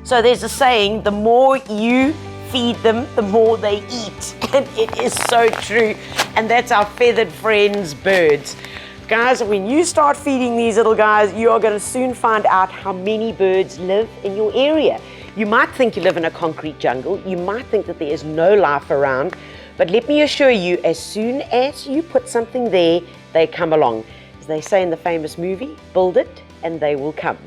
So there's a saying, the more you feed them, the more they eat. And it is so true. And that's our feathered friends, birds. Guys, when you start feeding these little guys, you are going to soon find out how many birds live in your area. You might think you live in a concrete jungle. You might think that there is no life around. But let me assure you, as soon as you put something there, they come along. As they say in the famous movie, build it and they will come.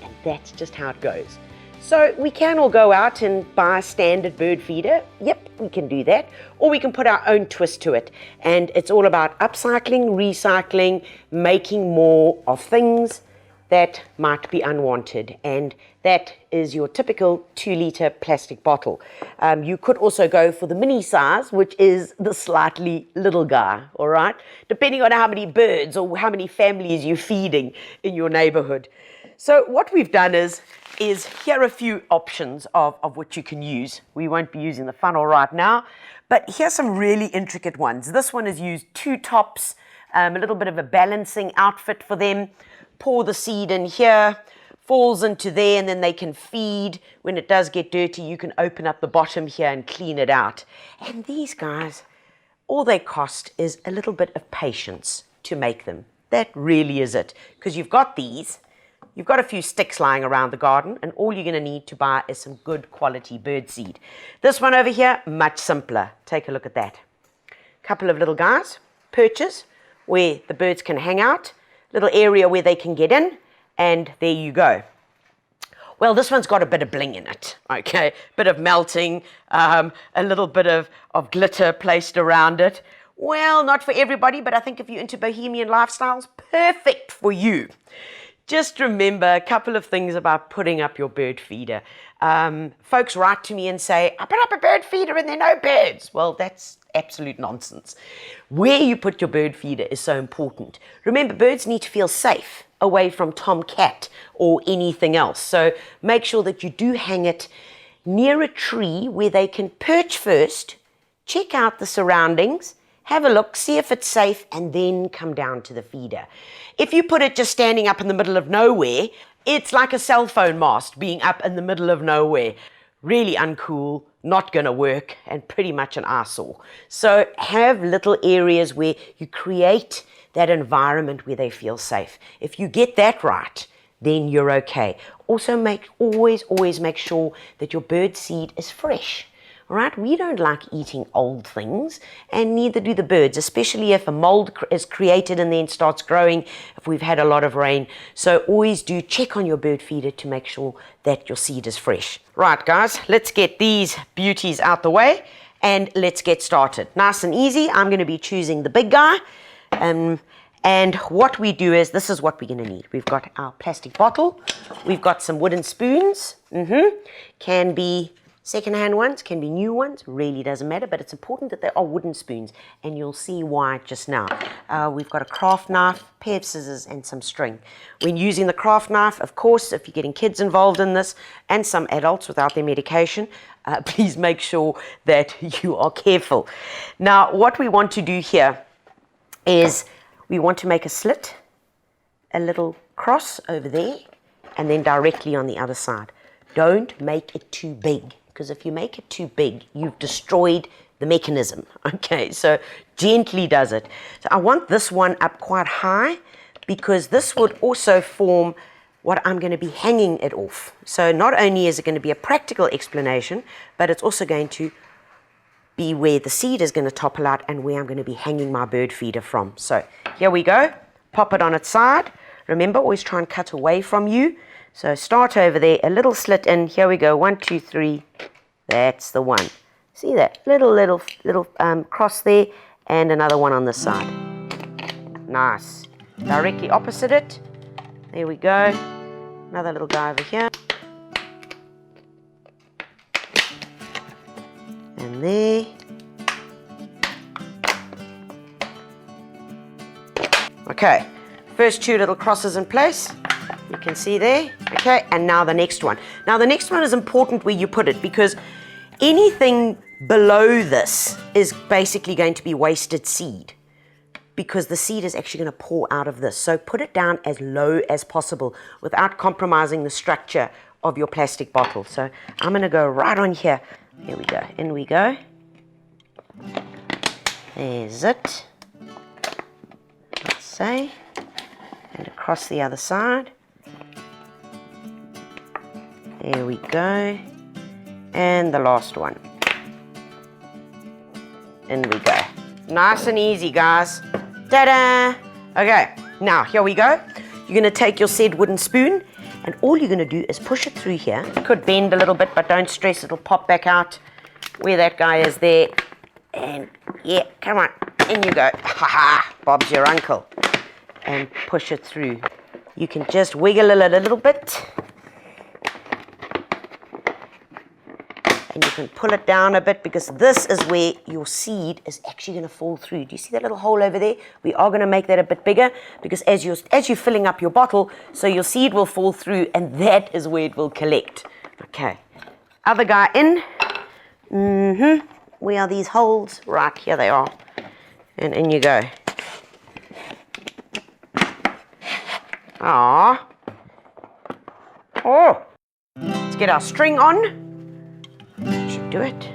And that's just how it goes. So we can all go out and buy a standard bird feeder. Yep, we can do that. Or we can put our own twist to it. And it's all about upcycling, recycling, making more of things that might be unwanted. And that is your typical 2-liter plastic bottle. You could also go for the mini size, which is the slightly little guy, all right? Depending on how many birds or how many families you're feeding in your neighborhood. So what we've done is here are a few options of what you can use. We won't be using the funnel right now, but here's some really intricate ones. This one is used 2 tops, a little bit of a balancing outfit for them. Pour the seed in here, falls into there, and then they can feed. When it does get dirty, you can open up the bottom here and clean it out. And these guys, all they cost is a little bit of patience to make them. That really is it, because you've got these. You've got a few sticks lying around the garden, and all you're going to need to buy is some good quality bird seed. This one over here, much simpler. Take a look at that. Couple of little guys, perches, where the birds can hang out, little area where they can get in, and there you go. Well, this one's got a bit of bling in it, okay? Bit of melting, a little bit of glitter placed around it. Well, not for everybody, but I think if you're into bohemian lifestyles, perfect for you. Just remember a couple of things about putting up your bird feeder. Folks write to me and say, I put up a bird feeder and there are no birds. Well, that's absolute nonsense. Where you put your bird feeder is so important. Remember, birds need to feel safe away from tomcat or anything else. So make sure that you do hang it near a tree where they can perch first, check out the surroundings, have a look, see if it's safe, and then come down to the feeder. If you put it just standing up in the middle of nowhere, it's like a cell phone mast being up in the middle of nowhere. Really uncool, not going to work, and pretty much an eyesore. So have little areas where you create that environment where they feel safe. If you get that right, then you're okay. Also always make sure that your bird seed is fresh. All right, we don't like eating old things, and neither do the birds, especially if a mold is created and then starts growing if we've had a lot of rain. So always do check on your bird feeder to make sure that your seed is fresh. Right, guys, let's get these beauties out the way and let's get started. Nice and easy. I'm going to be choosing the big guy. And what we do is, this is what we're going to need. We've got our plastic bottle. We've got some wooden spoons. Can be second-hand ones, can be new ones, really doesn't matter, but it's important that they are wooden spoons, and you'll see why just now. We've got a craft knife, pair of scissors, and some string. When using the craft knife, of course, if you're getting kids involved in this, and some adults without their medication, please make sure that you are careful. Now, what we want to do here is we want to make a slit, a little cross over there, and then directly on the other side. Don't make it too big, because if you make it too big, you've destroyed the mechanism. Okay, so gently does it. So I want this one up quite high, because this would also form what I'm going to be hanging it off. So not only is it going to be a practical explanation, but it's also going to be where the seed is going to topple out and where I'm going to be hanging my bird feeder from. So here we go. Pop it on its side. Remember, always try and cut away from you. So start over there, a little slit in. Here we go, 1, 2, 3. That's the one. See that little cross there, and another one on this side. Nice. Directly opposite it. There we go. Another little guy over here. And there. Okay. First 2 little crosses in place. You can see there. Okay, and now the next one. Now the next one is important where you put it, because anything below this is basically going to be wasted seed, because the seed is actually going to pour out of this. So put it down as low as possible without compromising the structure of your plastic bottle. So I'm going to go right on here. Here we go. In we go. There's it. Let's say. And across the other side. There we go. And the last one. In we go. Nice and easy, guys. Ta-da! Okay, now here we go. You're going to take your said wooden spoon, and all you're going to do is push it through here. It could bend a little bit, but don't stress, it'll pop back out where that guy is there. And yeah, come on, in you go. Ha ha, Bob's your uncle. And push it through. You can just wiggle it a little bit. And you can pull it down a bit, because this is where your seed is actually going to fall through. Do you see that little hole over there? We are going to make that a bit bigger, because as you're filling up your bottle, so your seed will fall through, and that is where it will collect. Okay. Other guy in. Where are these holes? Right, here they are. And in you go. Ah. Oh. Let's get our string on. Should do it.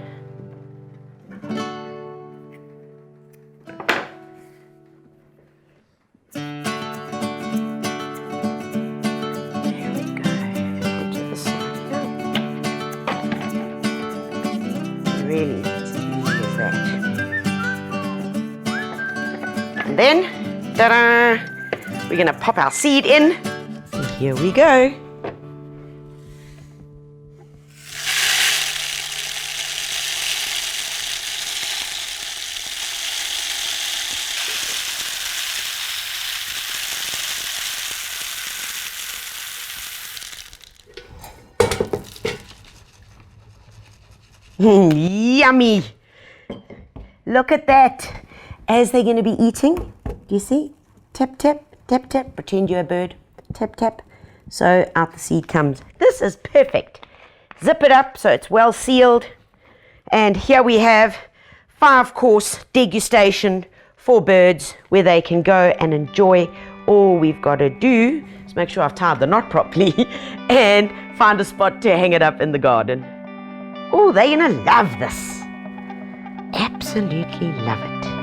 There we go. Onto the side here. Really easy as that. And then, ta-da! We're going to pop our seed in. And here we go. Yummy! Look at that. As they're going to be eating, do you see? Tap, tap, tap, tap. Pretend you're a bird. Tap, tap. So out the seed comes. This is perfect. Zip it up so it's well sealed. And here we have 5-course degustation for birds, where they can go and enjoy. All we've got to do is make sure I've tied the knot properly and find a spot to hang it up in the garden. Oh, they're going to love this. Absolutely love it.